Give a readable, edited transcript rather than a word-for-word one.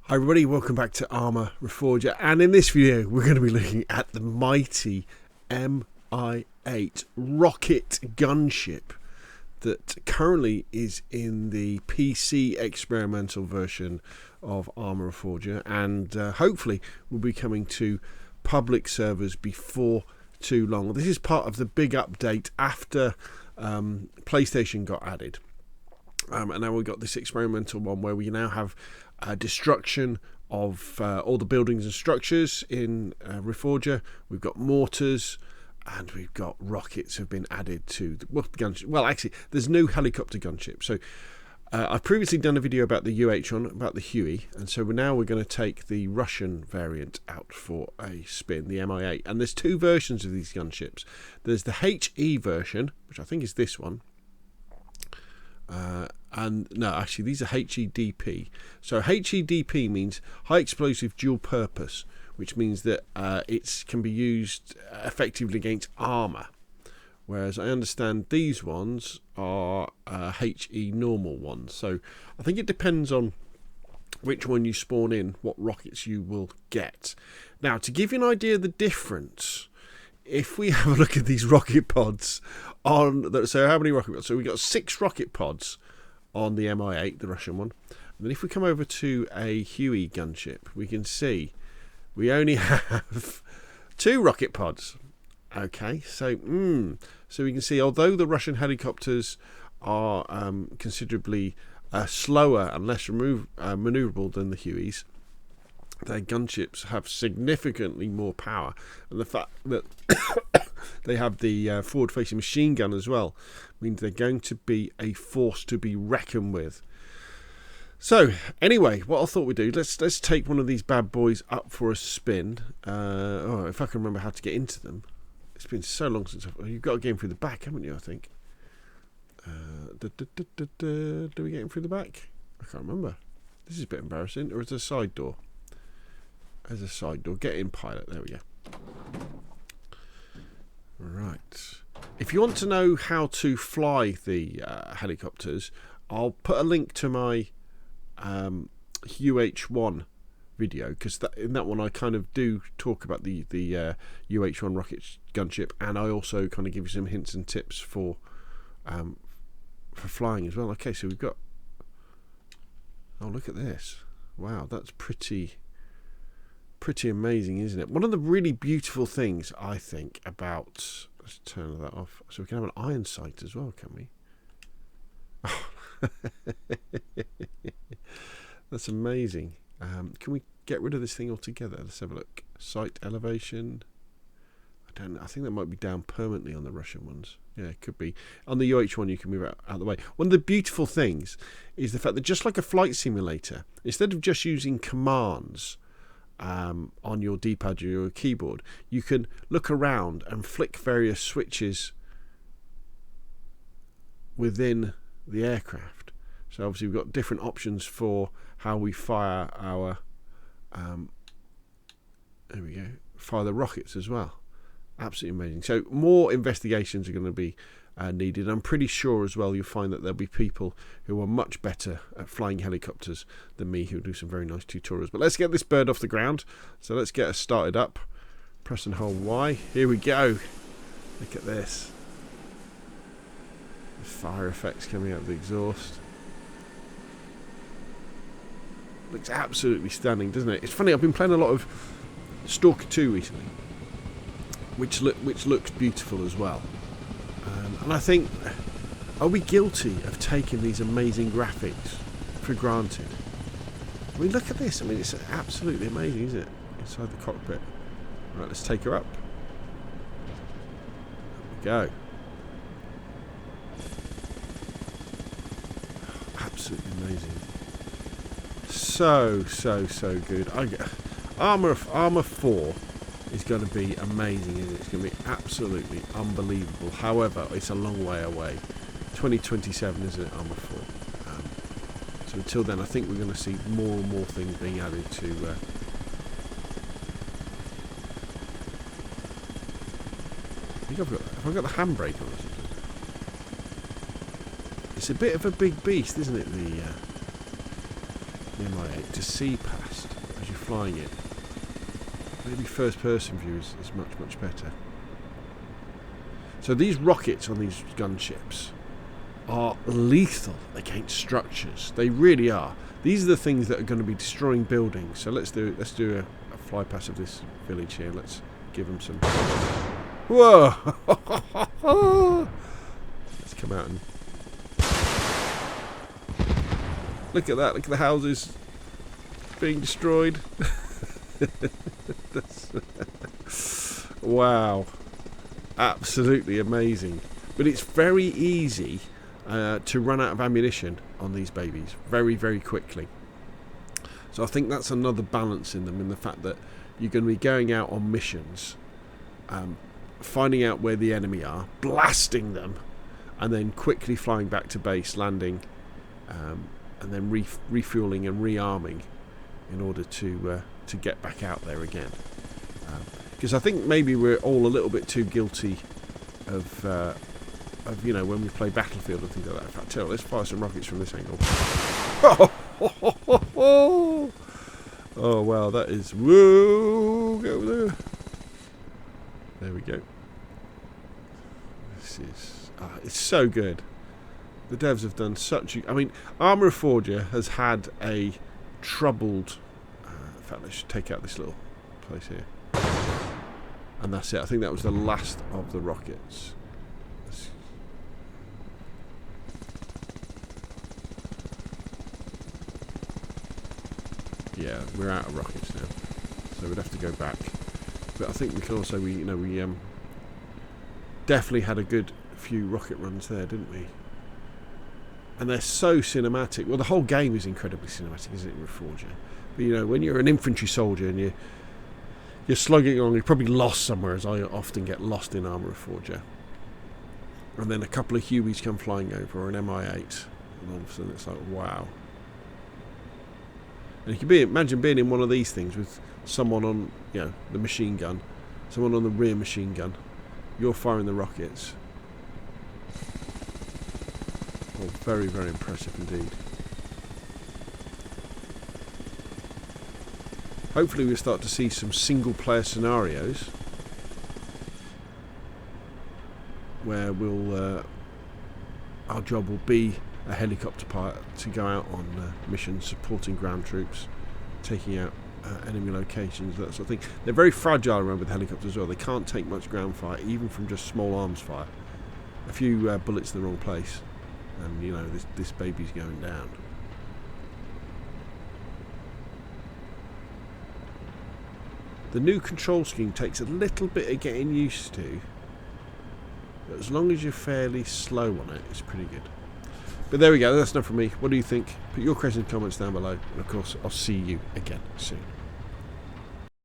Hi everybody, welcome back to Arma, Reforger, and in this video we're going to be looking at the mighty Mi-8 rocket gunship that currently is in the PC experimental version of Arma Reforger, and hopefully will be coming to public servers before too long. This is part of the big update after PlayStation got added. And now we've got this experimental one where we now have destruction of all the buildings and structures in Reforger. We've got mortars and we've got rockets have been added to the gunship. Well, actually, there's no helicopter gunship. So I've previously done a video about the UH one, about the Huey, and so now we're going to take the Russian variant out for a spin, the Mi-8. And there's two versions of these gunships. There's the HE version, which I think is this one. And no, actually these are HEDP. So HEDP means high explosive dual purpose, which means that it can be used effectively against armor, whereas I understand these ones are HE normal ones. So I think it depends on which one you spawn in, what rockets you will get. Now, to give you an idea of the difference, if we have a look at these rocket pods so how many rocket pods? So we've got 6 rocket pods on the Mi-8, the Russian one. And then if we come over to a Huey gunship, we can see we only have 2 rocket pods. Okay, so we can see, although the Russian helicopters are considerably slower and less maneuverable than the Hueys, their gunships have significantly more power, and the fact that they have the forward-facing machine gun as well means they're going to be a force to be reckoned with. So anyway, what I thought we'd do, let's take one of these bad boys up for a spin. If I can remember how to get into them. It's been so long since you've got to get in through the back, haven't you? I think. Do we get in through the back? I can't remember. This is a bit embarrassing. Or is there a side door? There's a side door. Get in, pilot. There we go. Right. If you want to know how to fly the helicopters, I'll put a link to my UH1 video, because in that one I kind of do talk about the UH1 rocket gunship, and I also kind of give you some hints and tips for flying as well. Okay, so we've got. Oh, look at this! Wow, that's pretty amazing, isn't it? One of the really beautiful things I think about, let's turn that off, so we can have an iron sight as well, can we? Oh. That's amazing. Can we get rid of this thing altogether? Let's have a look. Sight elevation, I don't know, I think that might be down permanently on the Russian ones. Yeah, it could be. On the UH one you can move out of the way. One of the beautiful things is the fact that, just like a flight simulator, instead of just using commands on your D-pad or your keyboard, you can look around and flick various switches within the aircraft. So obviously we've got different options for how we fire our there we go, fire the rockets as well. Absolutely amazing. So more investigations are going to be needed. I'm pretty sure as well you'll find that there'll be people who are much better at flying helicopters than me, who do some very nice tutorials. But let's get this bird off the ground. So let's get us started up. Press and hold Y. Here we go. Look at this. The fire effects coming out of the exhaust. Looks absolutely stunning, doesn't it? It's funny, I've been playing a lot of Stalker 2 recently, which looks beautiful as well. And I think, are we guilty of taking these amazing graphics for granted? I mean, look at this. I mean, it's absolutely amazing, isn't it? Inside the cockpit. Right, let's take her up. There we go. Absolutely amazing. So good. Arma 4 is going to be amazing, isn't it? It's going to be absolutely unbelievable. However, it's a long way away. 2027, isn't it, Arma 4? So until then, I think we're going to see more and more things being added to. I think have I got the handbrake on or something? It's a bit of a big beast, isn't it? the Mi-8 to see past as you're flying it. Maybe first person view is much better. So these rockets on these gunships are lethal against structures. They really are. These are the things that are going to be destroying buildings. So let's do a fly past of this village here. Let's give them some. Whoa! Let's come out and look at that. Look at the houses being destroyed. Wow, absolutely amazing. But it's very easy to run out of ammunition on these babies very quickly. So I think that's another balance in them, in the fact that you're going to be going out on missions, finding out where the enemy are, blasting them, and then quickly flying back to base, landing, and then refueling and rearming in order to get back out there again. Because I think maybe we're all a little bit too guilty of you know, when we play Battlefield and things like that. In fact, let's fire some rockets from this angle. Oh wow, that is, whoa, go over there. There we go. This is, it's so good. The devs have done such I mean, Arma Reforger has had a troubled, in fact, let's take out this little place here. And that's it. I think that was the last of the rockets. Yeah, we're out of rockets now, so we'd have to go back. But I think we can also, we definitely had a good few rocket runs there, didn't we? And they're so cinematic. Well, the whole game is incredibly cinematic, isn't it, Reforger? But you know, when you're an infantry soldier and you're slugging along, you're probably lost somewhere, as I often get lost in Arma Reforger. And then a couple of Hueys come flying over, or an Mi-8, and all of a sudden it's like, wow. And you can imagine being in one of these things with someone on, you know, the machine gun, someone on the rear machine gun. You're firing the rockets. Oh, very impressive indeed. Hopefully we'll start to see some single player scenarios where we'll our job will be a helicopter pilot to go out on missions supporting ground troops, taking out enemy locations, that sort of thing. They're very fragile around with helicopters as well. They can't take much ground fire, even from just small arms fire. A few bullets in the wrong place and you know, this baby's going down. The new control scheme takes a little bit of getting used to, but as long as you're fairly slow on it, it's pretty good. But there we go, that's enough from me. What do you think? Put your questions and comments down below, and of course I'll see you again soon.